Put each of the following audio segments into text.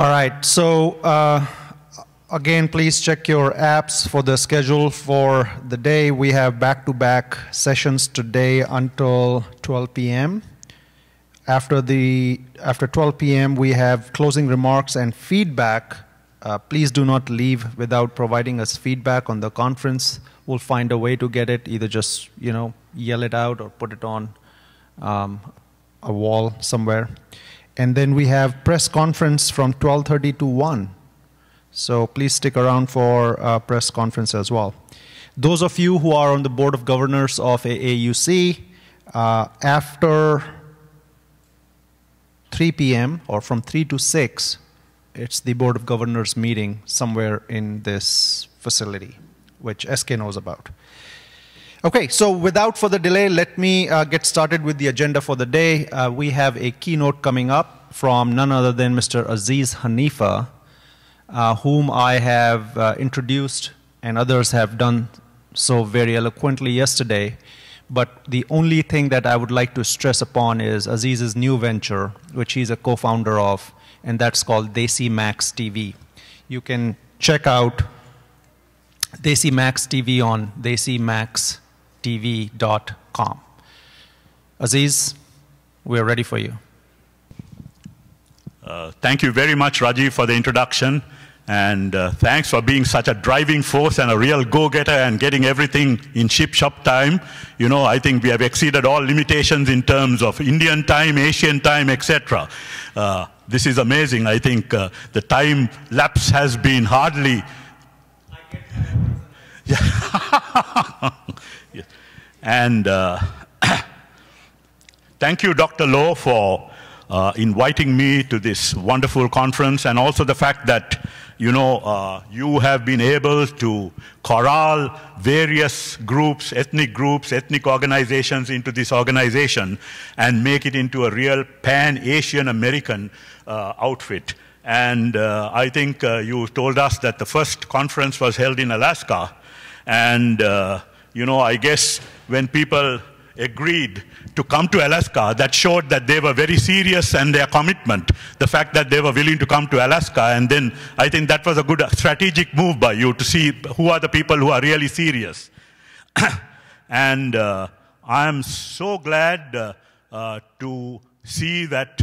All right, so again, please check your apps for the schedule for the day. We have back-to-back sessions today until 12 p.m. After 12 p.m., we have closing remarks and feedback. Please do not leave without providing us feedback on the conference. We'll find a way to get it, either just yell it out or put it on a wall somewhere. And then we have press conference from 12:30 to 1. So please stick around for press conference as well. Those of you who are on the Board of Governors of AAUC, after 3 p.m. or from 3 to 6, it's the Board of Governors meeting somewhere in this facility, which SK knows about. Okay, so without further delay, let me get started with the agenda for the day. We have a keynote coming up from none other than Mr. Aziz Haniffa, whom I have introduced, and others have done so very eloquently yesterday. But the only thing that I would like to stress upon is Aziz's new venture, which he's a co-founder of, and that's called Desi Max TV. You can check out Desi Max TV on desimaxtv.com. Aziz, we're ready for you. Thank you very much, Rajiv, for the introduction. And thanks for being such a driving force and a real go-getter and getting everything in ship-shop time. I think we have exceeded all limitations in terms of Indian time, Asian time, etc. This is amazing. I think the time lapse has been hardly... Yes. And thank you, Dr. Loh, for inviting me to this wonderful conference, and also the fact that you have been able to corral various groups, ethnic organizations into this organization and make it into a real pan-Asian American outfit. And I think you told us that the first conference was held in Alaska. And, I guess when people agreed to come to Alaska, that showed that they were very serious and their commitment, the fact that they were willing to come to Alaska. And then I think that was a good strategic move by you to see who are the people who are really serious. And I am so glad to see that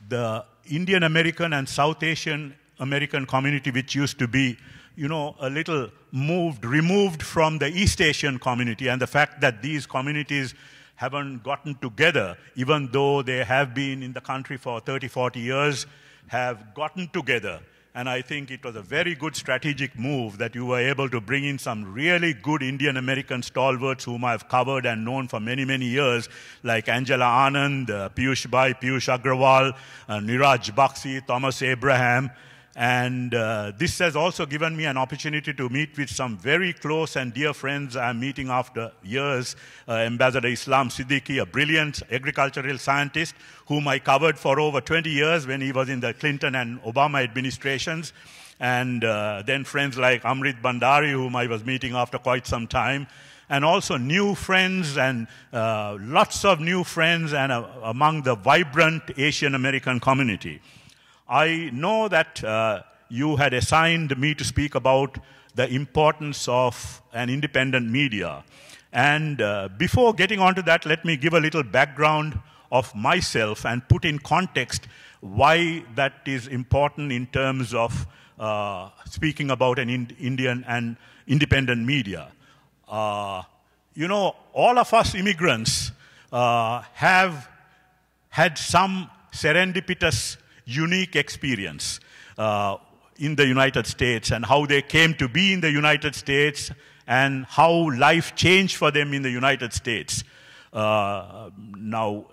the Indian American and South Asian American community, which used to be a little removed from the East Asian community, and the fact that these communities haven't gotten together, even though they have been in the country for 30, 40 years, have gotten together. And I think it was a very good strategic move that you were able to bring in some really good Indian American stalwarts whom I've covered and known for many, many years, like Angela Anand, Piyush Agrawal, Niraj Bakshi, Thomas Abraham. And this has also given me an opportunity to meet with some very close and dear friends I'm meeting after years. Ambassador Islam Siddiqui, a brilliant agricultural scientist whom I covered for over 20 years when he was in the Clinton and Obama administrations. And then friends like Amrit Bhandari, whom I was meeting after quite some time. And also new friends and lots of new friends and among the vibrant Asian American community. I know that you had assigned me to speak about the importance of an independent media. And before getting on to that, let me give a little background of myself and put in context why that is important in terms of speaking about an Indian and independent media. All of us immigrants have had some serendipitous unique experience in the United States, and how they came to be in the United States and how life changed for them in the United States. Now,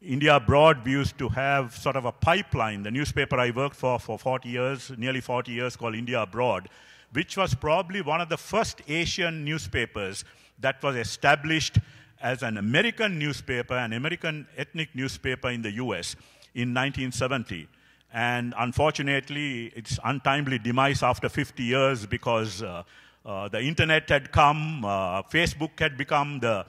India Abroad, we used to have sort of a pipeline. The newspaper I worked for 40 years, nearly 40 years, called India Abroad, which was probably one of the first Asian newspapers that was established as an American newspaper, an American ethnic newspaper in the US in 1970. And unfortunately, its untimely demise after 50 years because the internet had come, Facebook had become the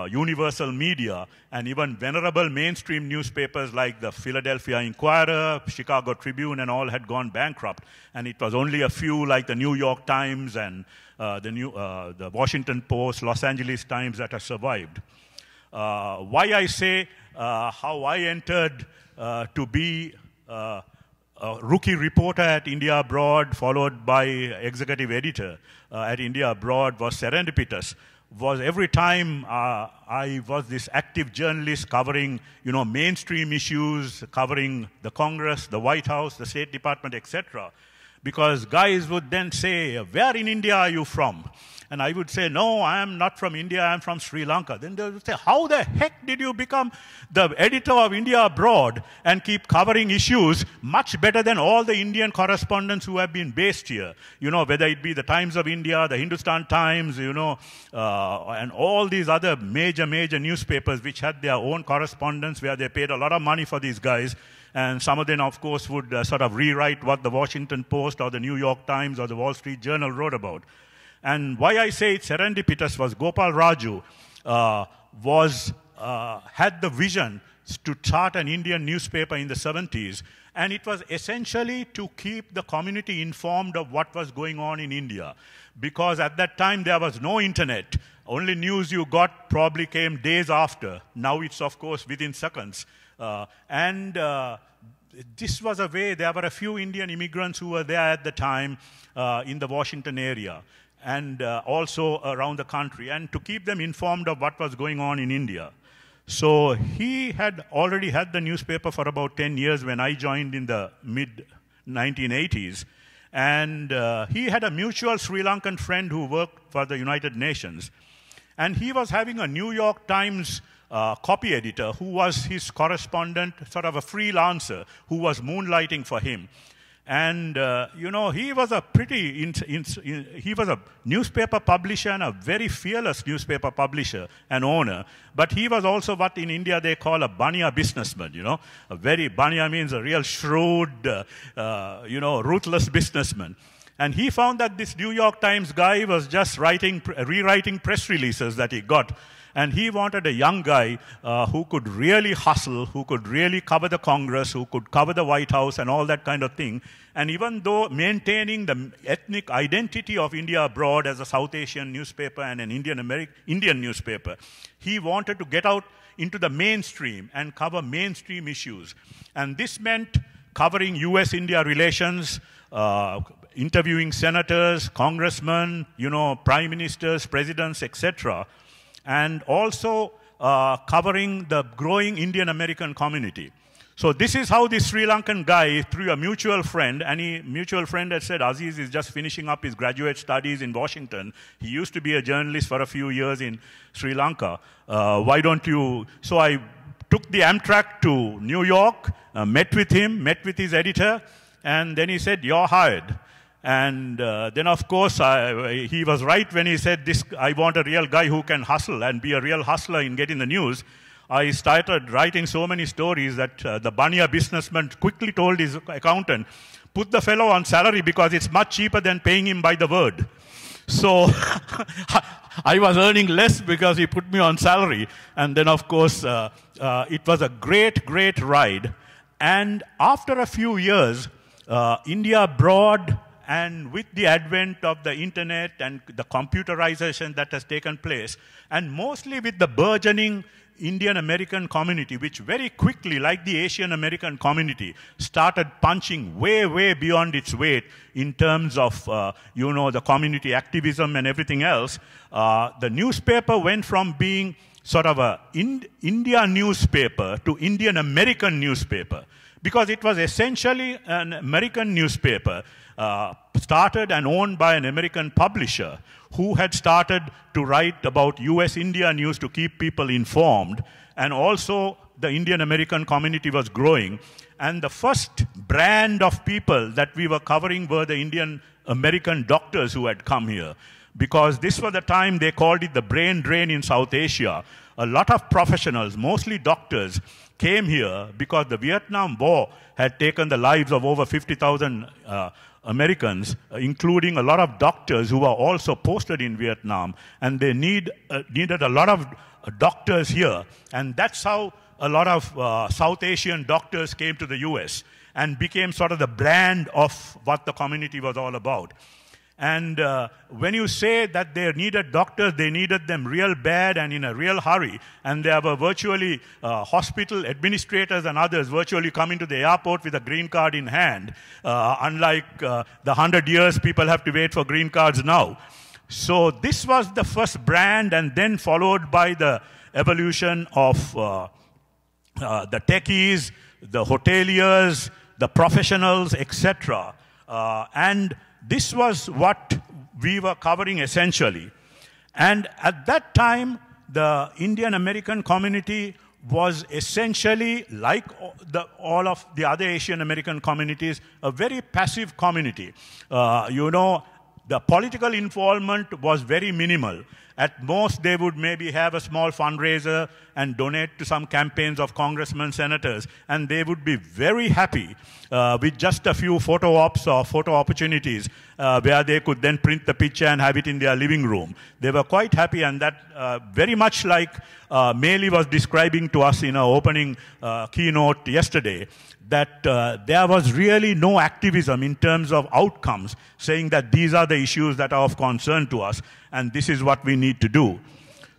universal media, and even venerable mainstream newspapers like the Philadelphia Inquirer, Chicago Tribune, and all had gone bankrupt. And it was only a few like the New York Times and the Washington Post, Los Angeles Times that have survived. Why I say how I entered to be a rookie reporter at India Abroad, followed by executive editor at India Abroad, was serendipitous. Was every time I was this active journalist covering, mainstream issues, covering the Congress, the White House, the State Department, etc. Because guys would then say, "Where in India are you from?" And I would say, "No, I am not from India, I am from Sri Lanka." Then they would say, "How the heck did you become the editor of India Abroad and keep covering issues much better than all the Indian correspondents who have been based here? Whether it be the Times of India, the Hindustan Times, and all these other major newspapers which had their own correspondents where they paid a lot of money for these guys. And some of them, of course, would sort of rewrite what the Washington Post or the New York Times or the Wall Street Journal wrote about." And why I say it's serendipitous was Gopal Raju had the vision to start an Indian newspaper in the 70s. And it was essentially to keep the community informed of what was going on in India. Because at that time, there was no internet. Only news you got probably came days after. Now it's, of course, within seconds. This was a way, there were a few Indian immigrants who were there at the time in the Washington area and also around the country, and to keep them informed of what was going on in India. So he had already had the newspaper for about 10 years when I joined in the mid-1980s. And he had a mutual Sri Lankan friend who worked for the United Nations. And he was having a New York Times copy editor who was his correspondent, sort of a freelancer who was moonlighting for him. And, he was a he was a newspaper publisher and a very fearless newspaper publisher and owner. But he was also what in India they call a banya businessman, Banya means a real shrewd, ruthless businessman. And he found that this New York Times guy was just rewriting press releases that he got. And he wanted a young guy who could really hustle, who could really cover the Congress, who could cover the White House and all that kind of thing. And even though maintaining the ethnic identity of India Abroad as a South Asian newspaper and an Indian newspaper, he wanted to get out into the mainstream and cover mainstream issues. And this meant covering US-India relations, interviewing senators, congressmen, prime ministers, presidents, etc., and also covering the growing Indian-American community. So this is how this Sri Lankan guy, through a mutual friend, mutual friend had said, Aziz is just finishing up his graduate studies in Washington. He used to be a journalist for a few years in Sri Lanka. Why don't you... So I took the Amtrak to New York, met with him, met with his editor, and then he said, "You're hired." And then, of course, he was right when he said, I want a real guy who can hustle and be a real hustler in getting the news. I started writing so many stories that the Banya businessman quickly told his accountant, "Put the fellow on salary because it's much cheaper than paying him by the word." So I was earning less because he put me on salary. And then, of course, it was a great, great ride. And after a few years, India Abroad, and with the advent of the internet and the computerization that has taken place, and mostly with the burgeoning Indian-American community, which very quickly, like the Asian-American community, started punching way, way beyond its weight in terms of, the community activism and everything else, the newspaper went from being sort of a India newspaper to Indian-American newspaper, because it was essentially an American newspaper, started and owned by an American publisher who had started to write about US-India news to keep people informed. And also the Indian-American community was growing. And the first brand of people that we were covering were the Indian-American doctors who had come here. Because this was the time they called it the brain drain in South Asia. A lot of professionals, mostly doctors, came here because the Vietnam War had taken the lives of over 50,000 Americans, including a lot of doctors who were also posted in Vietnam, and they needed a lot of doctors here. And that's how a lot of South Asian doctors came to the US and became sort of the brand of what the community was all about. And when you say that they needed doctors, they needed them real bad and in a real hurry. And there were virtually hospital administrators and others virtually coming to the airport with a green card in hand, unlike the 100 years people have to wait for green cards now. So this was the first brand, and then followed by the evolution of the techies, the hoteliers, the professionals, etc. And this was what we were covering essentially. And at that time, the Indian American community was essentially, like all of the other Asian American communities, a very passive community. You know, the political involvement was very minimal. At most, they would maybe have a small fundraiser and donate to some campaigns of congressmen, senators, and they would be very happy with just a few photo ops or photo opportunities where they could then print the picture and have it in their living room. They were quite happy, and that very much like Meili was describing to us in our opening keynote yesterday, that there was really no activism in terms of outcomes, saying that these are the issues that are of concern to us, and this is what we need to do.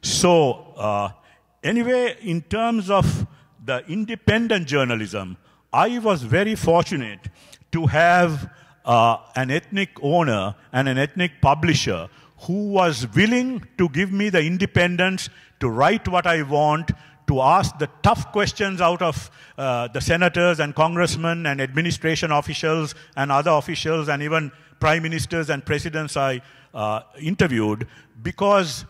So, anyway, in terms of the independent journalism, I was very fortunate to have an ethnic owner and an ethnic publisher who was willing to give me the independence to write what I want, to ask the tough questions out of the senators and congressmen and administration officials and other officials and even prime ministers and presidents I interviewed, because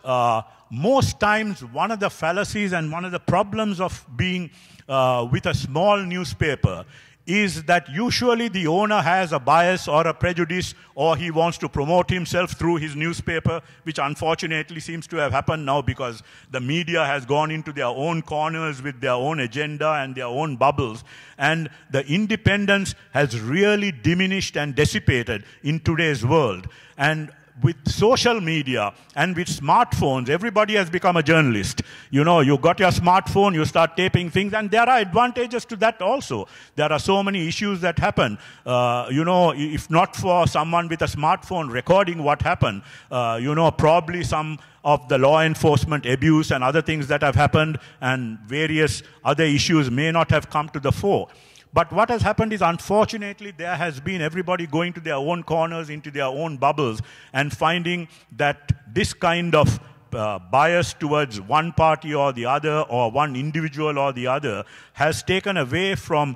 most times one of the fallacies and one of the problems of being with a small newspaper is that usually the owner has a bias or a prejudice, or he wants to promote himself through his newspaper, which unfortunately seems to have happened now because the media has gone into their own corners with their own agenda and their own bubbles. And the independence has really diminished and dissipated in today's world. And with social media and with smartphones, everybody has become a journalist. You know, you got your smartphone, you start taping things, and there are advantages to that also. There are so many issues that happen. You know, if not for someone with a smartphone recording what happened, you know, probably some of the law enforcement abuse and other things that have happened and various other issues may not have come to the fore. But what has happened is, unfortunately, there has been everybody going to their own corners, into their own bubbles, and finding that this kind of bias towards one party or the other, or one individual or the other, has taken away from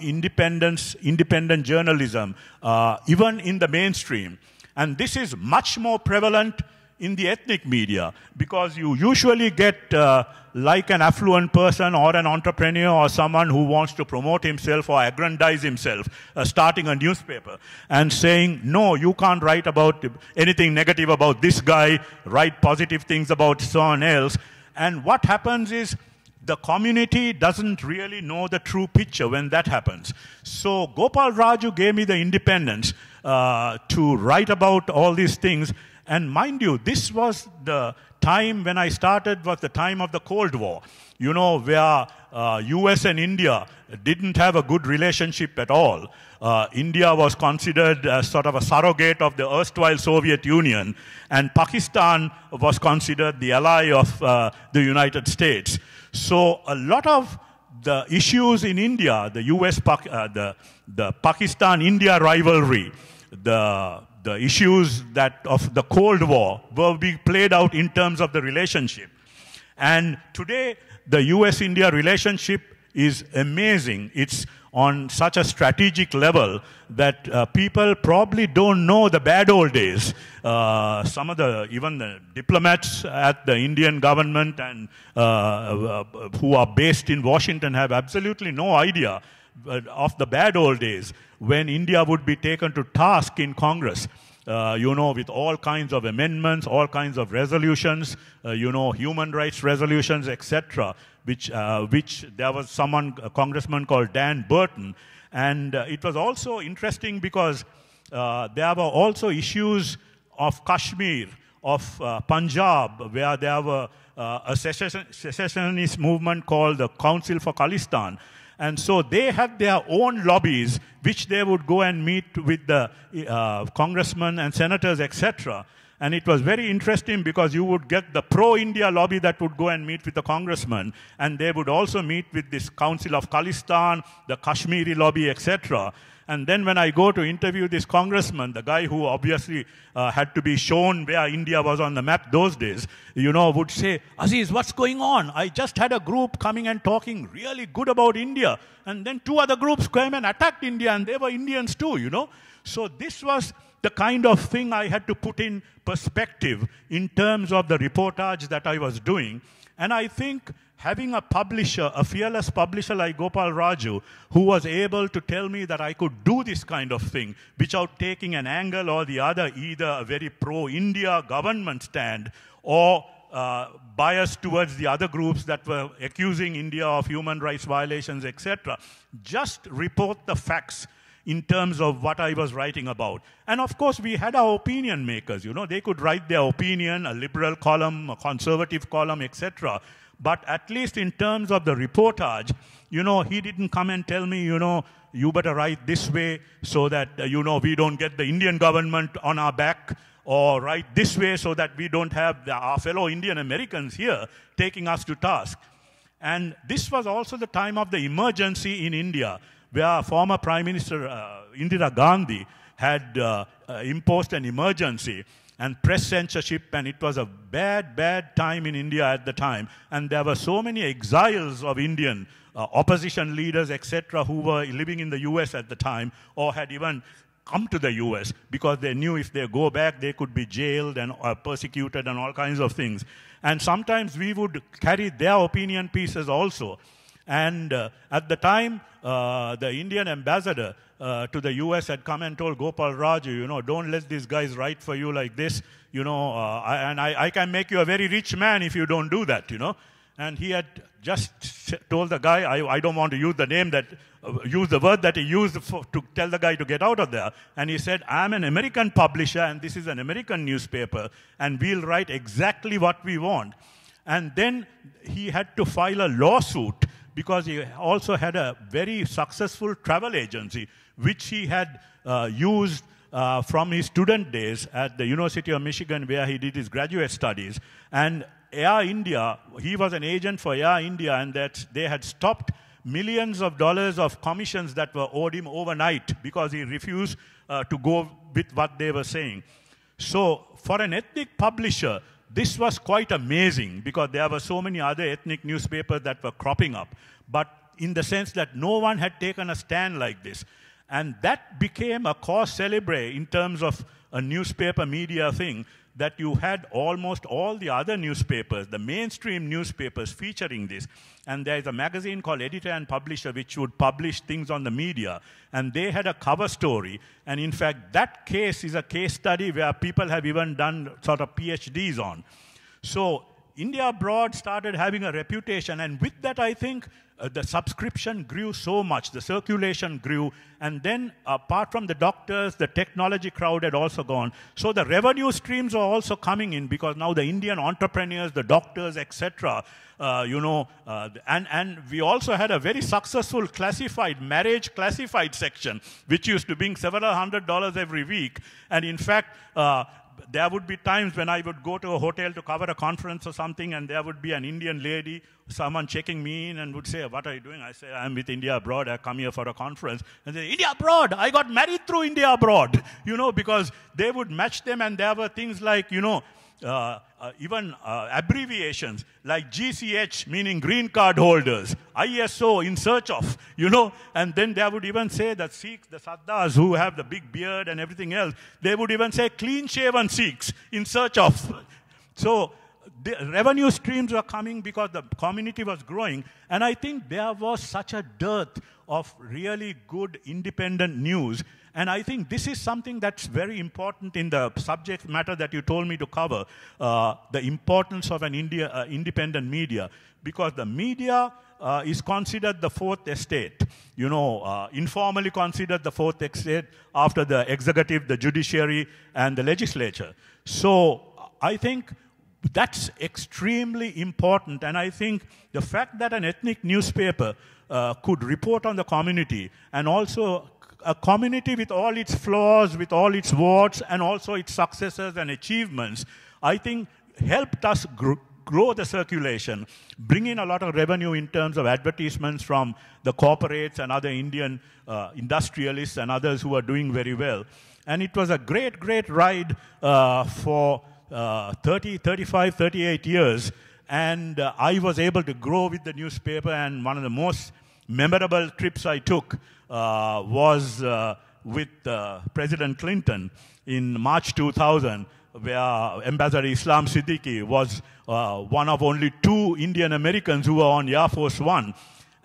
independent journalism, even in the mainstream. And this is much more prevalent in the ethnic media, because you usually get like an affluent person or an entrepreneur or someone who wants to promote himself or aggrandize himself, starting a newspaper and saying, no, you can't write about anything negative about this guy, write positive things about someone else. And what happens is, the community doesn't really know the true picture when that happens. So Gopal Raju gave me the independence to write about all these things. And mind you, this was the time when I started, was the time of the Cold War, you know, where US and India didn't have a good relationship at all. India was considered as sort of a surrogate of the erstwhile Soviet Union, and Pakistan was considered the ally of the United States. So a lot of the issues in India, the the Pakistan-India rivalry, the issues that of the Cold War were being played out in terms of the relationship. And today, the US-India relationship is amazing. It's on such a strategic level that people probably don't know the bad old days. Some of even the diplomats at the Indian government and who are based in Washington have absolutely no idea of the bad old days when India would be taken to task in Congress, you know, with all kinds of amendments, all kinds of resolutions, you know, human rights resolutions, etc., which there was a congressman called Dan Burton. And it was also interesting because there were also issues of Kashmir, of Punjab, where there were a secessionist movement called the Council for Khalistan. And so they had their own lobbies, which they would go and meet with the congressmen and senators, etc. And it was very interesting because you would get the pro-India lobby that would go and meet with the congressman, and they would also meet with this Council of Khalistan, the Kashmiri lobby, etc. And then when I go to interview this congressman, the guy who obviously had to be shown where India was on the map those days, would say, Aziz, what's going on? I just had a group coming and talking really good about India. And then 2 other groups came and attacked India, and they were Indians too, So this was the kind of thing I had to put in perspective in terms of the reportage that I was doing. And I think having a publisher, a fearless publisher like Gopal Raju, who was able to tell me that I could do this kind of thing without taking an angle or the other, either a very pro-India government stand or bias towards the other groups that were accusing India of human rights violations, etc. Just report the facts in terms of what I was writing about. And of course, we had our opinion makers, they could write their opinion, a liberal column, a conservative column, etc. But at least in terms of the reportage, he didn't come and tell me, you better write this way so that, we don't get the Indian government on our back, or write this way so that we don't have our fellow Indian Americans here taking us to task. And this was also the time of the emergency in India, where former Prime Minister Indira Gandhi had imposed an emergency and press censorship, and it was a bad time in India at the time. And there were so many exiles of Indian opposition leaders, etc., who were living in the US at the time, or had even come to the US, because they knew if they go back, they could be jailed and persecuted and all kinds of things. And sometimes we would carry their opinion pieces also. And at the time, the Indian ambassador to the US had come and told Gopal Raju, don't let these guys write for you like this, and I can make you a very rich man if you don't do that, And he had just told the guy, I don't want to use the name use the word that he used to tell the guy to get out of there. And he said, I'm an American publisher, and this is an American newspaper, and we'll write exactly what we want. And then he had to file a lawsuit, because he also had a very successful travel agency, which he had used from his student days at the University of Michigan, where he did his graduate studies. And Air India, he was an agent for Air India, and that they had stopped millions of dollars of commissions that were owed him overnight because he refused to go with what they were saying. So for an ethnic publisher, this was quite amazing, because there were so many other ethnic newspapers that were cropping up, but in the sense that no one had taken a stand like this. And that became a cause célèbre in terms of a newspaper media thing, that you had almost all the other newspapers, the mainstream newspapers, featuring this. And there's a magazine called Editor and Publisher, which would publish things on the media. And they had a cover story. And in fact, that case is a case study where people have even done sort of PhDs on. So India Abroad started having a reputation. And with that, I think, the subscription grew so much, the circulation grew, and then apart from the doctors, the technology crowd had also gone. So the revenue streams are also coming in, because now the Indian entrepreneurs, the doctors, etc., and we also had a very successful marriage classified section, which used to bring several $100s every week. And in fact, there would be times when I would go to a hotel to cover a conference or something, and there would be an Indian lady, someone checking me in, and would say, what are you doing? I say, I'm with India Abroad. I come here for a conference. And they say, India Abroad, I got married through India Abroad, because they would match them, and there were things like, even abbreviations like GCH, meaning green card holders, ISO, in search of, and then they would even say that Sikhs, the Sardars who have the big beard and everything else, they would even say clean-shaven Sikhs, in search of. So the revenue streams were coming because the community was growing. And I think there was such a dearth of really good independent news. And I think this is something that's very important in the subject matter that you told me to cover, the importance of an independent media. Because the media is considered the fourth estate, informally considered the fourth estate after the executive, the judiciary, and the legislature. So I think that's extremely important. And I think the fact that an ethnic newspaper could report on the community, and also a community with all its flaws, with all its warts, and also its successes and achievements, I think helped us grow the circulation, bring in a lot of revenue in terms of advertisements from the corporates and other Indian industrialists and others who are doing very well. And it was a great, great ride for 35, 38 years. And I was able to grow with the newspaper, and one of the most memorable trips I took was with President Clinton in March 2000, where Ambassador Islam Siddiqui was one of only 2 Indian Americans who were on Air Force One.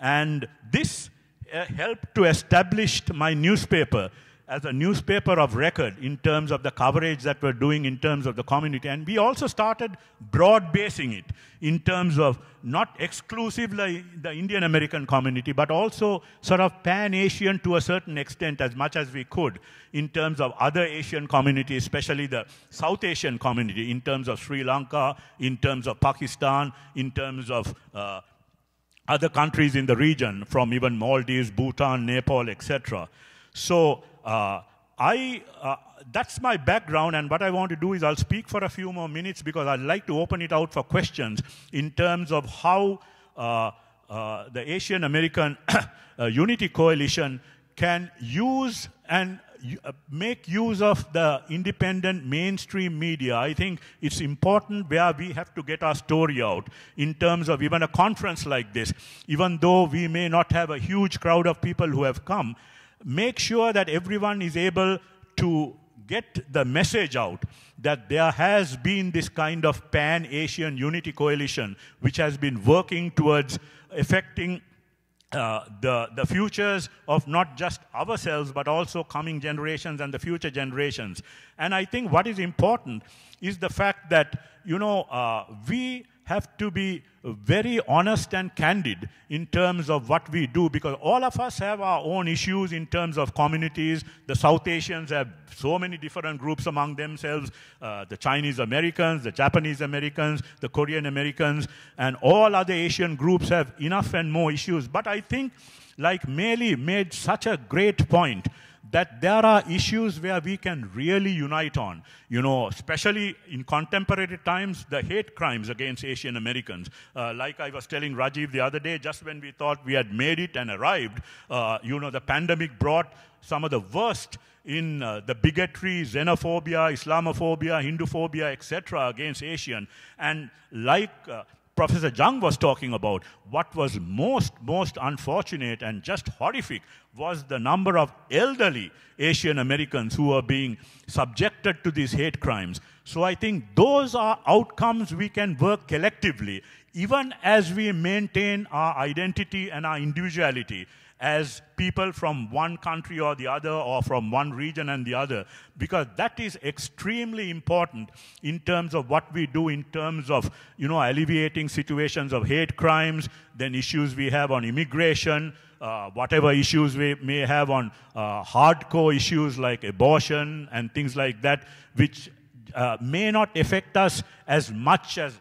And this helped to establish my newspaper as a newspaper of record in terms of the coverage that we're doing in terms of the community. And we also started broad-basing it in terms of not exclusively the Indian American community, but also sort of pan-Asian to a certain extent, as much as we could, in terms of other Asian communities, especially the South Asian community, in terms of Sri Lanka, in terms of Pakistan, in terms of other countries in the region, from even Maldives, Bhutan, Nepal, etc. So that's my background, and what I want to do is I'll speak for a few more minutes because I'd like to open it out for questions in terms of how the Asian American Unity Coalition can use and make use of the independent mainstream media. I think it's important where we have to get our story out in terms of even a conference like this. Even though we may not have a huge crowd of people who have come, make sure that everyone is able to get the message out that there has been this kind of pan-Asian unity coalition which has been working towards affecting the futures of not just ourselves but also coming generations and the future generations. And I think what is important is the fact that, we have to be very honest and candid in terms of what we do, because all of us have our own issues in terms of communities. The South Asians have so many different groups among themselves, the Chinese Americans, the Japanese Americans, the Korean Americans, and all other Asian groups have enough and more issues. But I think, like Meili made such a great point, that there are issues where we can really unite on, especially in contemporary times, the hate crimes against Asian Americans. Like I was telling Rajiv the other day, just when we thought we had made it and arrived, the pandemic brought some of the worst in the bigotry, xenophobia, Islamophobia, Hinduphobia, etc. against Asian. And like Professor Jung was talking about, what was most unfortunate and just horrific was the number of elderly Asian Americans who are being subjected to these hate crimes. So I think those are outcomes we can work collectively, even as we maintain our identity and our individuality as people from one country or the other, or from one region and the other, because that is extremely important in terms of what we do in terms of, alleviating situations of hate crimes, then issues we have on immigration, whatever issues we may have on hardcore issues like abortion and things like that, which may not affect us as much as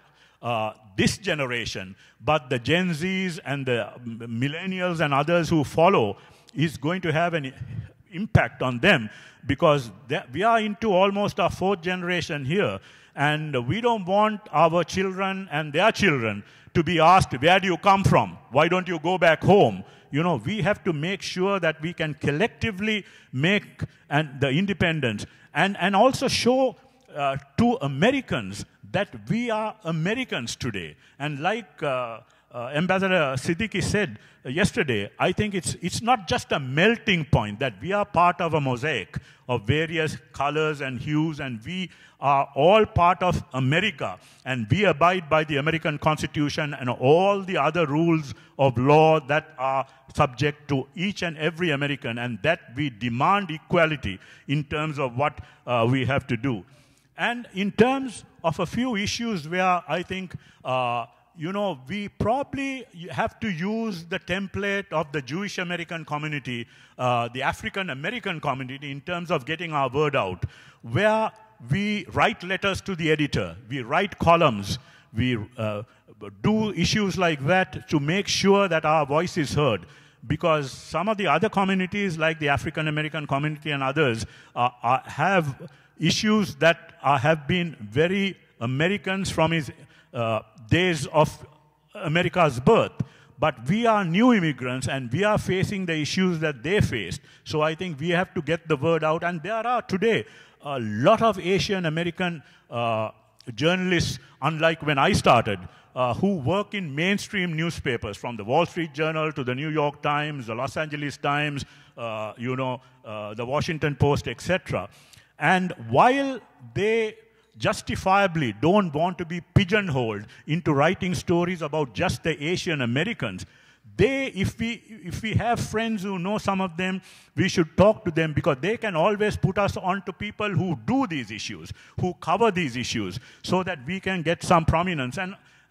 this generation, but the Gen Zs and the millennials and others who follow is going to have an impact on them, because we are into almost our 4th generation here, and we don't want our children and their children to be asked, where do you come from? Why don't you go back home? We have to make sure that we can collectively make the independence and also show to Americans that we are Americans today. And like Ambassador Siddiqui said yesterday, I think it's not just a melting point, that we are part of a mosaic of various colors and hues, and we are all part of America, and we abide by the American Constitution and all the other rules of law that are subject to each and every American, and that we demand equality in terms of what we have to do. And in terms of a few issues where I think we probably have to use the template of the Jewish American community, the African American community, in terms of getting our word out, where we write letters to the editor, we write columns, we do issues like that to make sure that our voice is heard. Because some of the other communities, like the African American community and others, have issues that have been very Americans from his days of America's birth. But we are new immigrants, and we are facing the issues that they faced. So I think we have to get the word out. And there are today a lot of Asian American journalists, unlike when I started, who work in mainstream newspapers, from the Wall Street Journal to the New York Times, the Los Angeles Times, the Washington Post, etc. And while they justifiably don't want to be pigeonholed into writing stories about just the Asian Americans, if we have friends who know some of them, we should talk to them, because they can always put us on to people who do these issues, who cover these issues, so that we can get some prominence.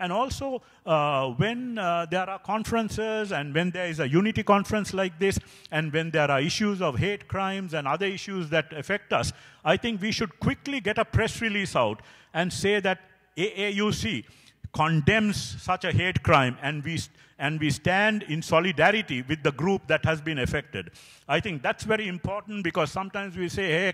And also, when there are conferences, and when there is a unity conference like this, and when there are issues of hate crimes and other issues that affect us, I think we should quickly get a press release out and say that AAUC condemns such a hate crime, and we stand in solidarity with the group that has been affected. I think that's very important, because sometimes we say, hey,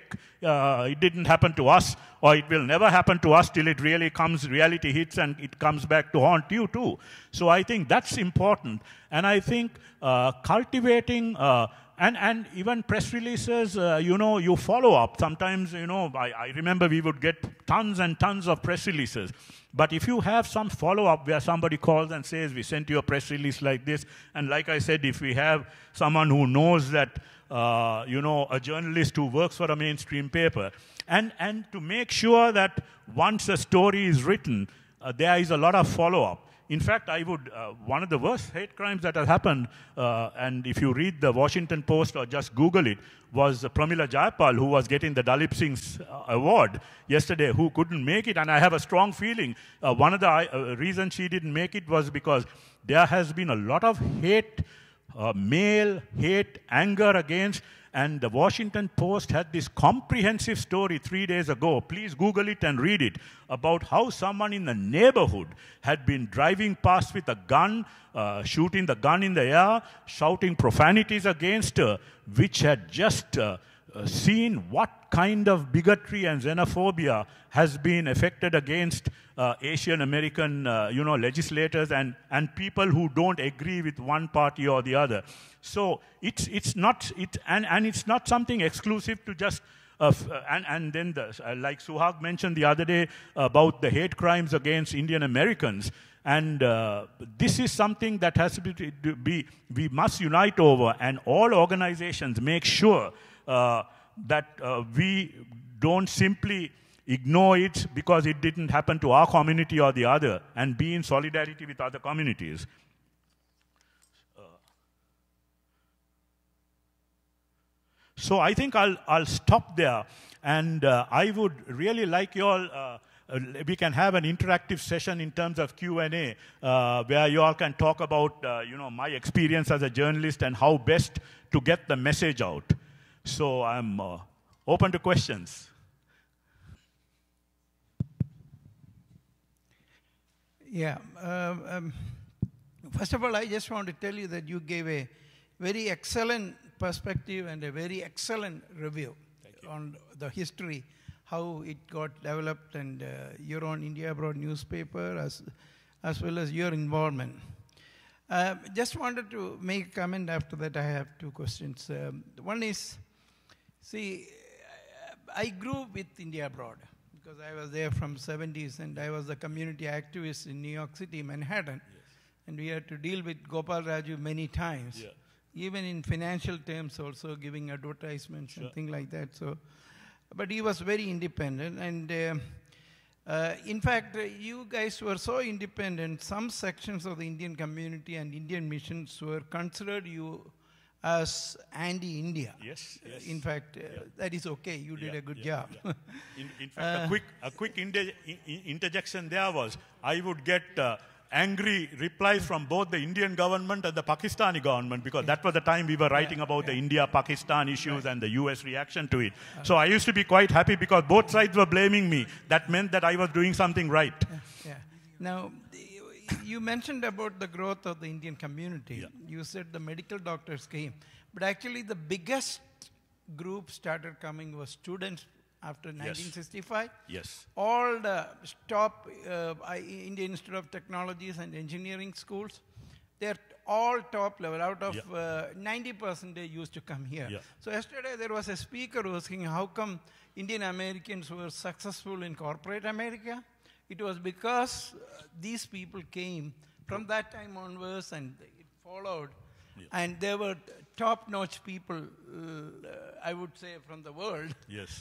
it didn't happen to us, or it will never happen to us, till it really comes, reality hits, and it comes back to haunt you too. So I think that's important. And I think cultivating and even press releases, you follow up. Sometimes, I remember we would get tons and tons of press releases. But if you have some follow-up where somebody calls and says, we sent you a press release like this, and like I said, if we have someone who knows that, a journalist who works for a mainstream paper, and to make sure that once a story is written, there is a lot of follow-up. In fact, one of the worst hate crimes that has happened, and if you read the Washington Post or just Google it, was Pramila Jayapal, who was getting the Dalip Singh's award yesterday, who couldn't make it. And I have a strong feeling one of the reasons she didn't make it was because there has been a lot of hate, male hate, anger against. And the Washington Post had this comprehensive story 3 days ago. Please Google it and read it, about how someone in the neighborhood had been driving past with a gun, shooting the gun in the air, shouting profanities against her, which had just seen what kind of bigotry and xenophobia has been affected against Asian American, legislators and people who don't agree with one party or the other. So it's not something exclusive to just and then like Suhag mentioned the other day about the hate crimes against Indian Americans. And this is something that has to be, we must unite over, and all organizations make sure that we don't simply ignore it because it didn't happen to our community or the other, and be in solidarity with other communities. So I think I'll stop there, and I would really like you all, we can have an interactive session in terms of Q&A, where you all can talk about my experience as a journalist and how best to get the message out. So I'm open to questions. Yeah. First of all, I just want to tell you that you gave a very excellent perspective and a very excellent review on the history, how it got developed, and your own India Abroad newspaper, as well as your involvement. Just wanted to make a comment. After that, I have two questions. One is, see, I grew with India Abroad because I was there from 70s, and I was a community activist in New York City, Manhattan. Yes. and we had to deal with Gopal Raju many times. Yeah. Even in financial terms also, giving advertisements and things like that. So, but he was very independent, and in fact, you guys were so independent, some sections of the Indian community and Indian missions were considered you as anti-India. Yes, yes. In fact, that is okay. You did a good job. Yeah. In fact, a quick interjection there was, I would get angry replies from both the Indian government and the Pakistani government, because that was the time we were writing about the India-Pakistan issues and the US reaction to it. So I used to be quite happy because both sides were blaming me. That meant that I was doing something right. Now, you mentioned about the growth of the Indian community. Yeah. You said the medical doctors came. But actually the biggest group started coming was students after 1965. Yes. All the top Indian Institute of Technologies and Engineering schools, they're all top level. Out of 90%, they used to come here. Yeah. So yesterday there was a speaker who was saying, how come Indian Americans were successful in corporate America? It was because these people came from that time onwards, and it followed. Yeah. And they were top-notch people, I would say, from the world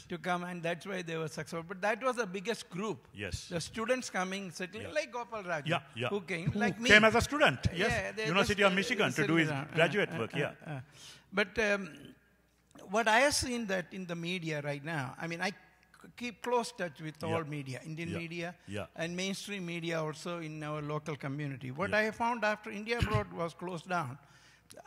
to come, and that's why they were successful. But that was the biggest group. Yes. The students coming, settling, like Gopal Raju, who came, who like me. Came as a student, University of Michigan to do his graduate work, But what I have seen that in the media right now, I mean, I keep close touch with all media, Indian media, and mainstream media also in our local community. What I found after India Abroad was closed down,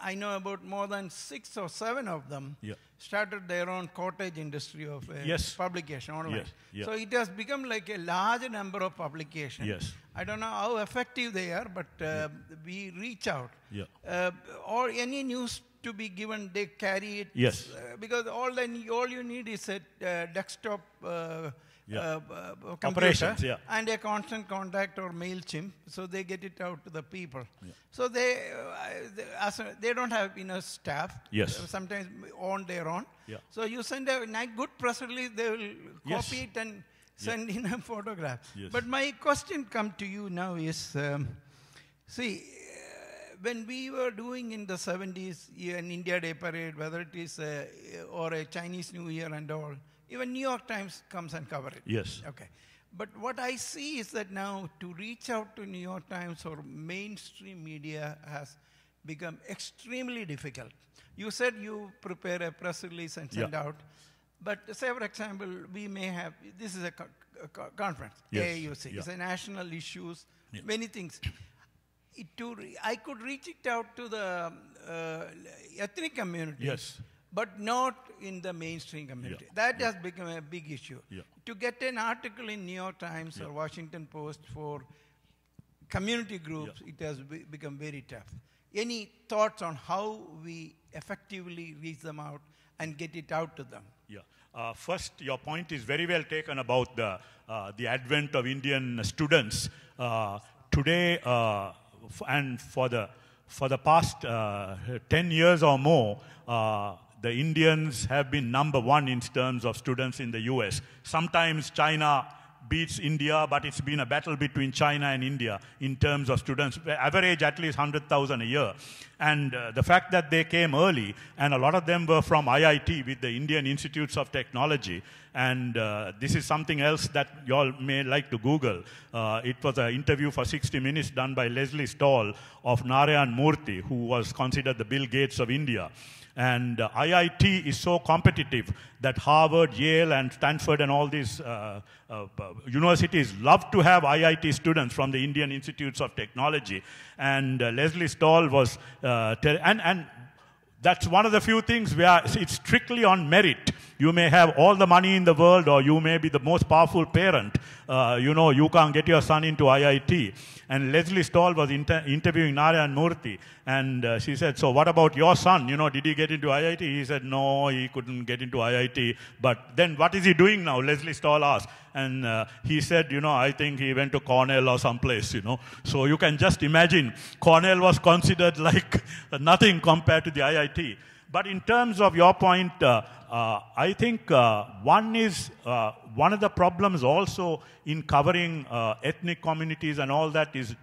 I know about more than 6 or 7 of them started their own cottage industry of publication online. So it has become like a large number of publications. I don't know how effective they are, but we reach out. Or any news to be given, they carry it. Because all you need is a desktop computer and a constant contact or MailChimp, so they get it out to the people. So they don't have enough staff. Sometimes on their own. So you send a good press release, they will copy it and send in a photograph. But my question comes to you now is, see, when we were doing in the 70s an India Day parade, whether it is or a Chinese New Year and all, even New York Times comes and cover it. Okay. But what I see is that now to reach out to New York Times or mainstream media has become extremely difficult. You said you prepare a press release and send out. But say, for example, we may have, this is a conference, AAUC. It's a national issues, many things. I could reach it out to the ethnic community, but not in the mainstream community. That has become a big issue. To get an article in New York Times or Washington Post for community groups, it has become very tough. Any thoughts on how we effectively reach them out and get it out to them? First, your point is very well taken about the advent of Indian students. Today, and for the past 10 years or more, the Indians have been #1 in terms of students in the US. Sometimes China beats India, but it's been a battle between China and India in terms of students. Average at least 100,000 a year. And the fact that they came early, and a lot of them were from IIT with the Indian Institutes of Technology. And this is something else that you all may like to Google. It was an interview for 60 Minutes done by Leslie Stahl of Narayan Murthy, who was considered the Bill Gates of India. And IIT is so competitive that Harvard, Yale, and Stanford and all these universities love to have IIT students from the Indian Institutes of Technology. And Leslie Stahl was, and that's one of the few things where it's strictly on merit. You may have all the money in the world, or you may be the most powerful parent. You can't get your son into IIT. And Leslie Stahl was interviewing Narayan Murthy, and she said, so what about your son? Did he get into IIT? He said, no, he couldn't get into IIT. But then what is he doing now? Leslie Stahl asked. And he said, I think he went to Cornell or someplace, So you can just imagine, Cornell was considered like nothing compared to the IIT. But in terms of your point, I think one of the problems also in covering ethnic communities and all that is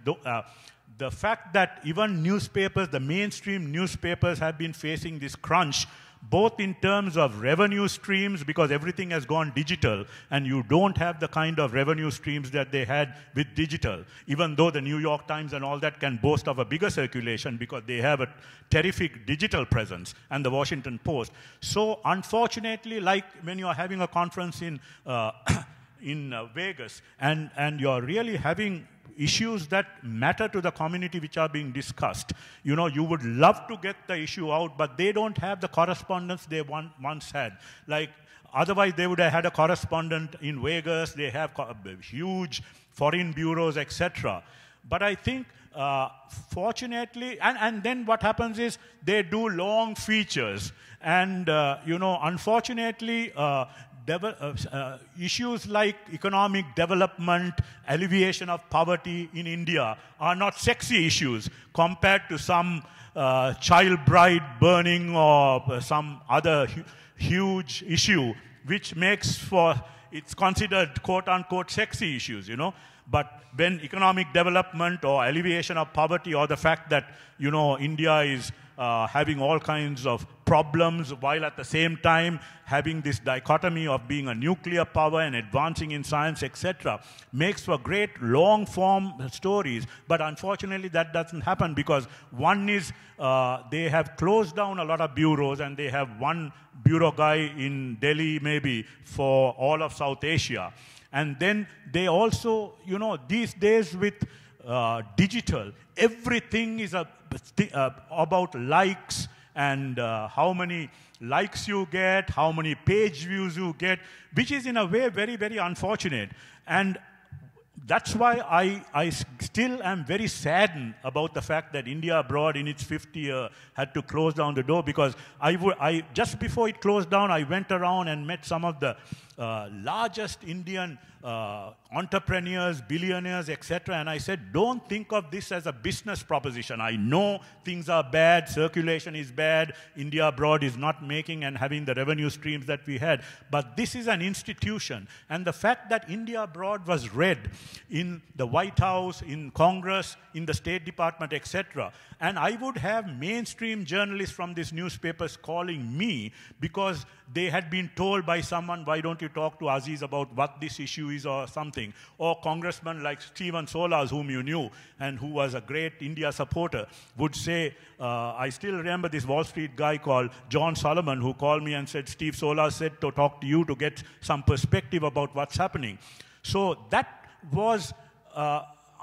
the fact that even newspapers, the mainstream newspapers have been facing this crunch, both in terms of revenue streams, because everything has gone digital, and you don't have the kind of revenue streams that they had with digital, even though the New York Times and all that can boast of a bigger circulation because they have a terrific digital presence, and the Washington Post. So unfortunately, like when you're having a conference in, Vegas, and you're really having issues that matter to the community which are being discussed. You know, you would love to get the issue out, but they don't have the correspondence they once had. Like, otherwise they would have had a correspondent in Vegas, they have huge foreign bureaus, etc. But I think, fortunately, and then what happens is they do long features. And, you know, unfortunately, issues like economic development, alleviation of poverty in India are not sexy issues compared to some child bride burning or some other huge issue, which makes for, it's considered quote-unquote sexy issues, you know. But when economic development or alleviation of poverty, or the fact that, you know, India is having all kinds of problems while at the same time having this dichotomy of being a nuclear power and advancing in science, etc., makes for great long-form stories. But unfortunately, that doesn't happen because one is they have closed down a lot of bureaus, and they have one bureau guy in Delhi maybe for all of South Asia. And then they also, you know, these days with digital, everything is about likes and how many likes you get, how many page views you get, which is in a way very, very unfortunate. And that's why I still am very saddened about the fact that India Abroad in its 50th year had to close down the door, because just before it closed down, I went around and met some of the largest Indian entrepreneurs, billionaires, etc. And I said, don't think of this as a business proposition. I know things are bad, circulation is bad, India Abroad is not making and having the revenue streams that we had. But this is an institution. And the fact that India Abroad was read in the White House, in Congress, in the State Department, etc. And I would have mainstream journalists from these newspapers calling me because they had been told by someone, why don't you talk to Aziz about what this issue is or something. Or congressmen like Stephen Solas, whom you knew, and who was a great India supporter, would say, I still remember this Wall Street guy called John Solomon, who called me and said, Steve Solas said to talk to you to get some perspective about what's happening. So that was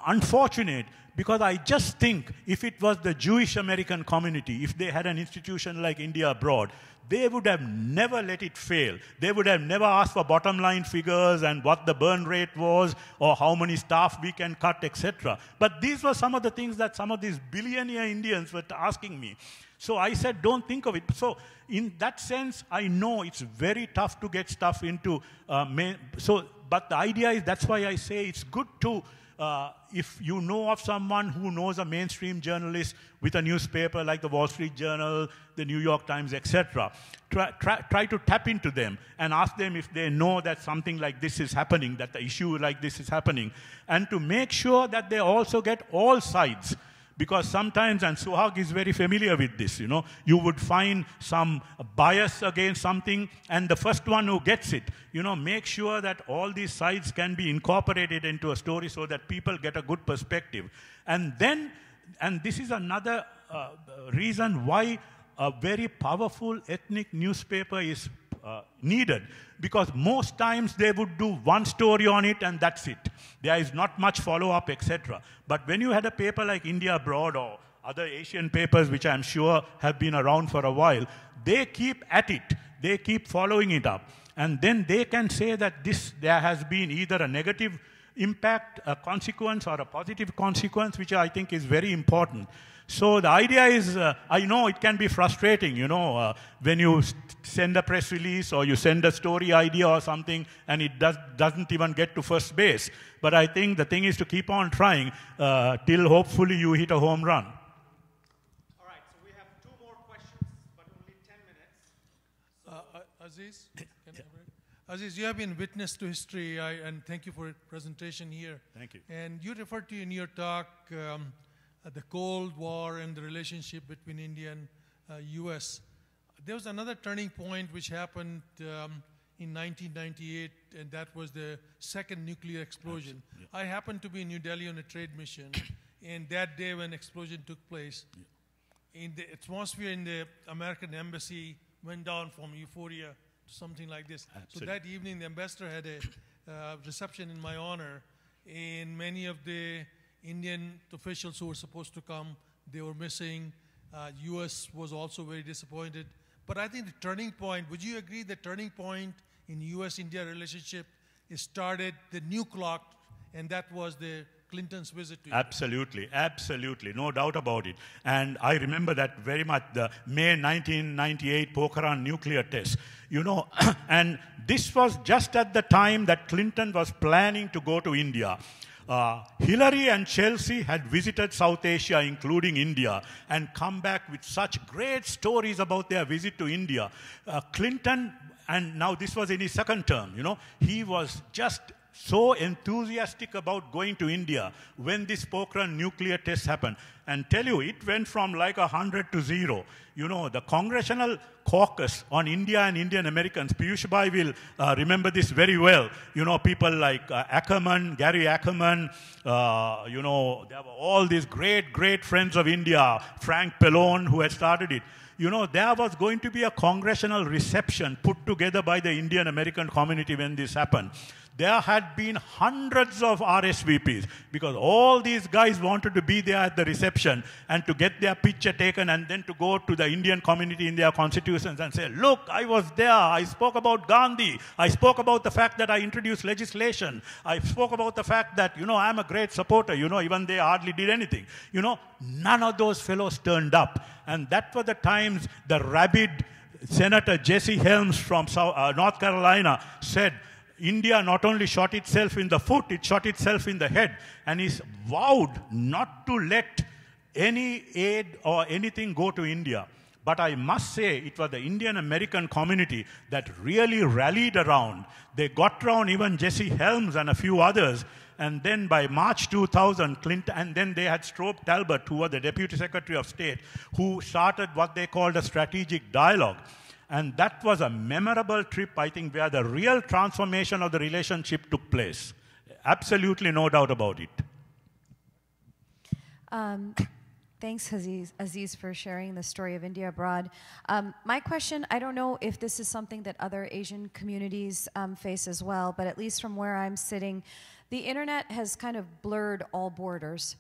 unfortunate, because I just think if it was the Jewish American community, if they had an institution like India Abroad, they would have never let it fail. They would have never asked for bottom line figures and what the burn rate was or how many staff we can cut, etc. But these were some of the things that some of these billionaire Indians were asking me. So I said, don't think of it. So in that sense, I know it's very tough to get stuff into. But the idea is, that's why I say it's good to, if you know of someone who knows a mainstream journalist with a newspaper like the Wall Street Journal, the New York Times, etc., try to tap into them and ask them if they know that something like this is happening, that the issue like this is happening, and to make sure that they also get all sides. Because sometimes, and Suhag is very familiar with this, you know, you would find some bias against something, and the first one who gets it, you know, make sure that all these sides can be incorporated into a story so that people get a good perspective. And then, and this is another reason why a very powerful ethnic newspaper is needed, because most times they would do one story on it and that's it. There is not much follow-up, etc. But when you had a paper like India Abroad or other Asian papers, which I'm sure have been around for a while, they keep at it. They keep following it up. And then they can say that there has been either a negative impact, a consequence, or a positive consequence, which I think is very important. So the idea is, I know it can be frustrating, you know, when you send a press release or you send a story idea or something and it doesn't even get to first base. But I think the thing is to keep on trying till hopefully you hit a home run. All right, so we have 2 more questions, but only 10 minutes. Aziz, Aziz, you have been witness to history, and thank you for your presentation here. Thank you. And you referred to in your talk the Cold War and the relationship between India and US. There was another turning point which happened in 1998, and that was the second nuclear explosion. Yeah. I happened to be in New Delhi on a trade mission, and that day when explosion took place, in the atmosphere in the American embassy went down from euphoria to something like this. Absolutely. So that evening, the ambassador had a reception in my honor, and many of the Indian officials who were supposed to come, they were missing. US was also very disappointed. But I think the turning point, would you agree the turning point in US-India relationship is started the new clock, and that was the Clinton's visit to India? Absolutely, absolutely, no doubt about it. And I remember that very much, the May 1998 Pokhran nuclear test. You know, and this was just at the time that Clinton was planning to go to India. Hillary and Chelsea had visited South Asia, including India, and come back with such great stories about their visit to India. Clinton, and now this was in his second term, you know, he was just so enthusiastic about going to India when this Pokhran nuclear test happened. And tell you, it went from like 100 to 0. You know, the Congressional Caucus on India and Indian Americans, Piyush Bhai will remember this very well. You know, people like Ackerman, Gary Ackerman, you know, there were all these great, great friends of India, Frank Pallone, who had started it. You know, there was going to be a congressional reception put together by the Indian American community when this happened. There had been hundreds of RSVPs because all these guys wanted to be there at the reception and to get their picture taken and then to go to the Indian community in their constitutions and say, look, I was there. I spoke about Gandhi. I spoke about the fact that I introduced legislation. I spoke about the fact that, you know, I'm a great supporter. You know, even they hardly did anything. You know, none of those fellows turned up. And that were the times the rabid Senator Jesse Helms from North Carolina said, India not only shot itself in the foot, it shot itself in the head. And he vowed not to let any aid or anything go to India. But I must say, it was the Indian American community that really rallied around. They got around even Jesse Helms and a few others. And then by March 2000, Clinton, and then they had Strobe Talbot, who was the Deputy Secretary of State, who started what they called a strategic dialogue. And that was a memorable trip, I think, where the real transformation of the relationship took place. Absolutely no doubt about it. Thanks, Aziz, for sharing the story of India abroad. My question, I don't know if this is something that other Asian communities face as well, but at least from where I'm sitting, the internet has kind of blurred all borders.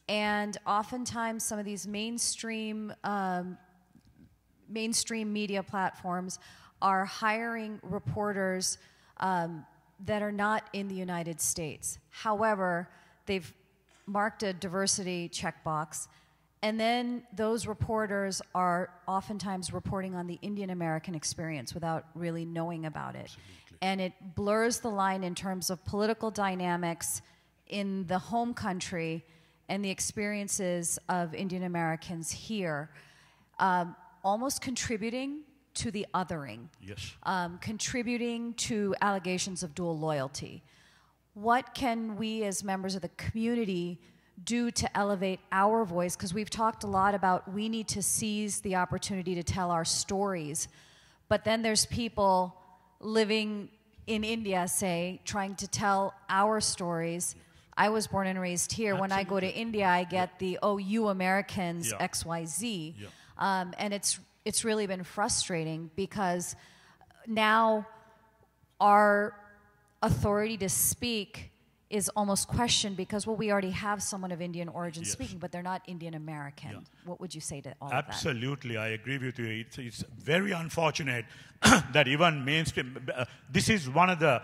And oftentimes some of these mainstream media platforms are hiring reporters that are not in the United States. However, they've marked a diversity checkbox, and then those reporters are oftentimes reporting on the Indian American experience without really knowing about it. Absolutely. And it blurs the line in terms of political dynamics in the home country and the experiences of Indian Americans here. Almost contributing to the othering, yes. Contributing to allegations of dual loyalty. What can we as members of the community do to elevate our voice? Because we've talked a lot about we need to seize the opportunity to tell our stories, but then there's people living in India, say, trying to tell our stories. I was born and raised here. Absolutely. When I go to India, I get the, oh, you Americans, Yeah. XYZ. Yeah. And it's really been frustrating because now our authority to speak is almost questioned because, well, we already have someone of Indian origin Yes. speaking, but they're not Indian American. Yeah. What would you say to all Absolutely, I agree with you. It's very unfortunate that even mainstream, this is one of the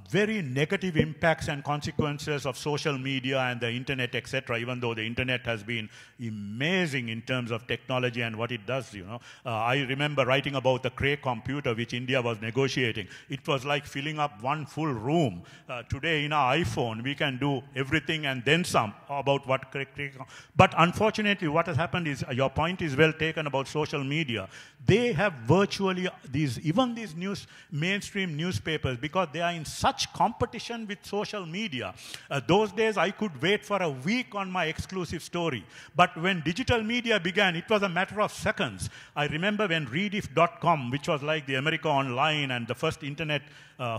very negative impacts and consequences of social media and the internet, etc., even though the internet has been amazing in terms of technology and what it does, you know. I remember writing about the Cray computer, which India was negotiating. It was like filling up one full room. Today, in our iPhone, we can do everything and then some about what. But unfortunately, what has happened is, your point is well taken about social media. They have virtually even these mainstream newspapers, because they are in such competition with social media. Those days, I could wait for a week on my exclusive story. But when digital media began, it was a matter of seconds. I remember when Rediff.com, which was like the America Online and the first internet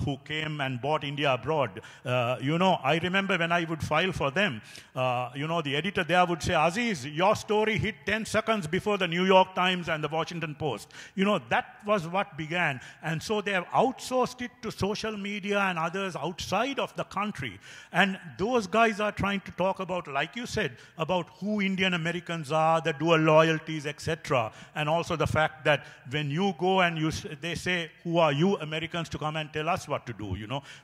who came and bought India abroad. I remember when I would file for them, the editor there would say, Aziz, your story hit 10 seconds before the New York Times and the Washington Post. That was what began. And so they have outsourced it to social media and others outside of the country. And those guys are trying to talk about, like you said, about who Indian Americans are, the dual loyalties, etc. And also the fact that when you go and they say, who are you Americans to come and tell us what to do,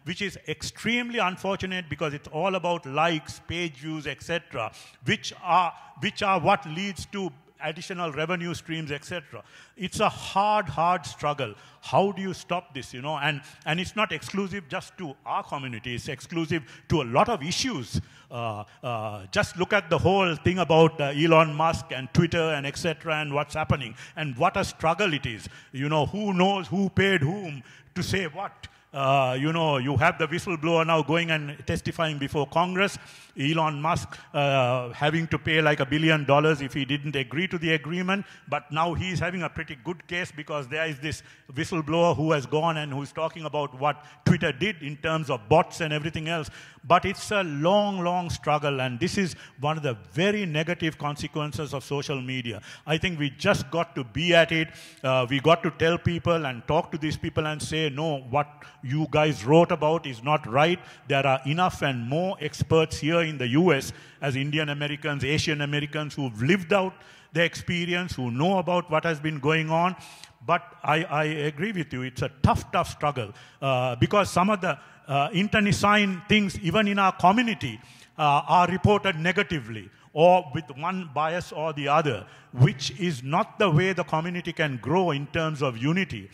which is extremely unfortunate, because it's all about likes, page views, etc., which are what leads to additional revenue streams, etc. It's a hard struggle. How do you stop this, And it's not exclusive just to our community. It's exclusive to a lot of issues. Just look at the whole thing about Elon Musk and Twitter and etc. and what's happening and what a struggle it is. Who knows who paid whom to say what. You have the whistleblower now going and testifying before Congress. Elon Musk having to pay like $1 billion if he didn't agree to the agreement. But now he's having a pretty good case, because there is this whistleblower who has gone and who's talking about what Twitter did in terms of bots and everything else. But it's a long struggle, and this is one of the very negative consequences of social media. I think we just got to be at it. We got to tell people and talk to these people and say, no, what you guys wrote about is not right. There are enough and more experts here in the US as Indian Americans, Asian Americans who've lived out their experience, who know about what has been going on. But I agree with you, it's a tough struggle, because some of the internecine things, even in our community, are reported negatively or with one bias or the other, which is not the way the community can grow in terms of unity.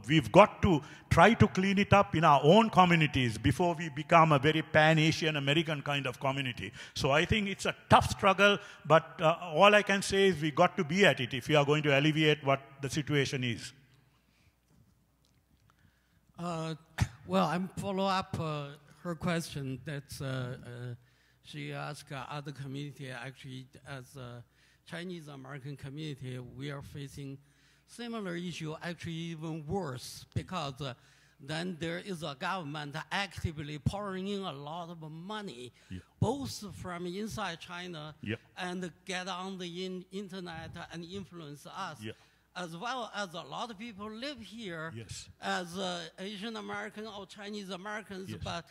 We've got to try to clean it up in our own communities before we become a very pan-Asian American kind of community. So I think it's a tough struggle, but all I can say is we got to be at it if we are going to alleviate what the situation is. Well, I'm follow up her question that she asked other community. Actually, as a Chinese American community, we are facing similar issue, actually even worse, because then there is a government actively pouring in a lot of money, both from inside China and get on the internet and influence us. As well as a lot of people live here as Asian American or Chinese Americans, but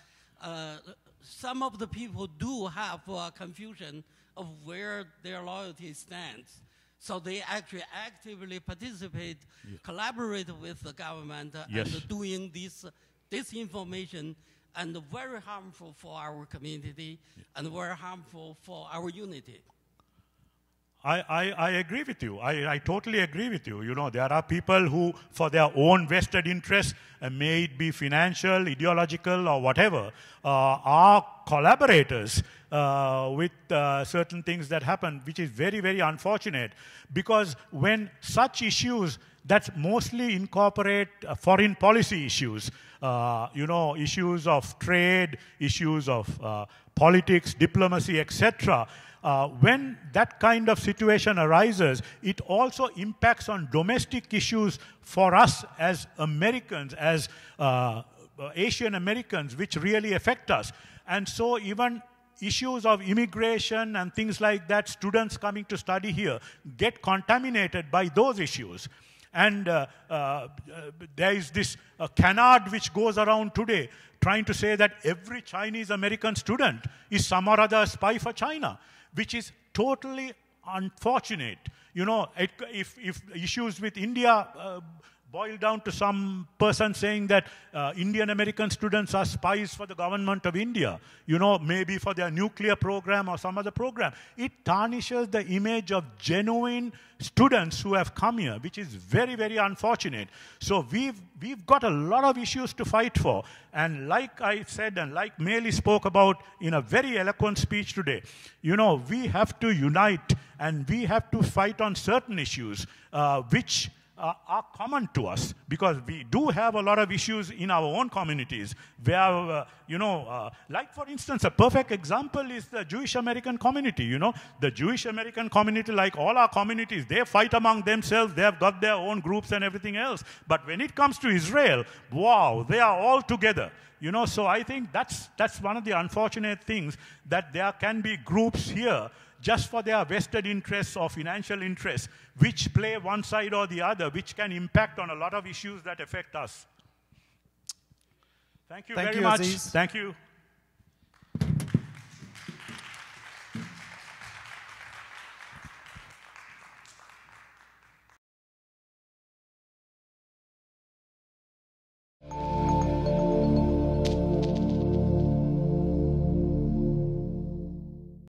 some of the people do have confusion of where their loyalty stands. So they actually actively participate, collaborate with the government, and doing this disinformation, and very harmful for our community and very harmful for our unity. I agree with you. I totally agree with you. There are people who, for their own vested interests, may it be financial, ideological, or whatever, are collaborators with certain things that happen, which is very, very unfortunate. Because when such issues that mostly incorporate foreign policy issues, issues of trade, issues of politics, diplomacy, etc., when that kind of situation arises, it also impacts on domestic issues for us as Americans, as Asian Americans, which really affect us. And so even issues of immigration and things like that, students coming to study here, get contaminated by those issues. And there is this canard which goes around today, trying to say that every Chinese American student is some or other spy for China, which is totally unfortunate. If issues with India boil down to some person saying that Indian American students are spies for the government of India, you know, maybe for their nuclear program or some other program. It tarnishes the image of genuine students who have come here, which is very, very unfortunate. So we've got a lot of issues to fight for. And like I said, and like Meili spoke about in a very eloquent speech today, you know, we have to unite and we have to fight on certain issues which are common to us, because we do have a lot of issues in our own communities where, you know, like for instance, a perfect example is the Jewish American community, you know. The Jewish American community, like all our communities, they fight among themselves, they have got their own groups and everything else. But when it comes to Israel, wow, they are all together. You know, so I think that's one of the unfortunate things, that there can be groups here just for their vested interests or financial interests, which play one side or the other, which can impact on a lot of issues that affect us. Thank you very much. Aziz. Thank you.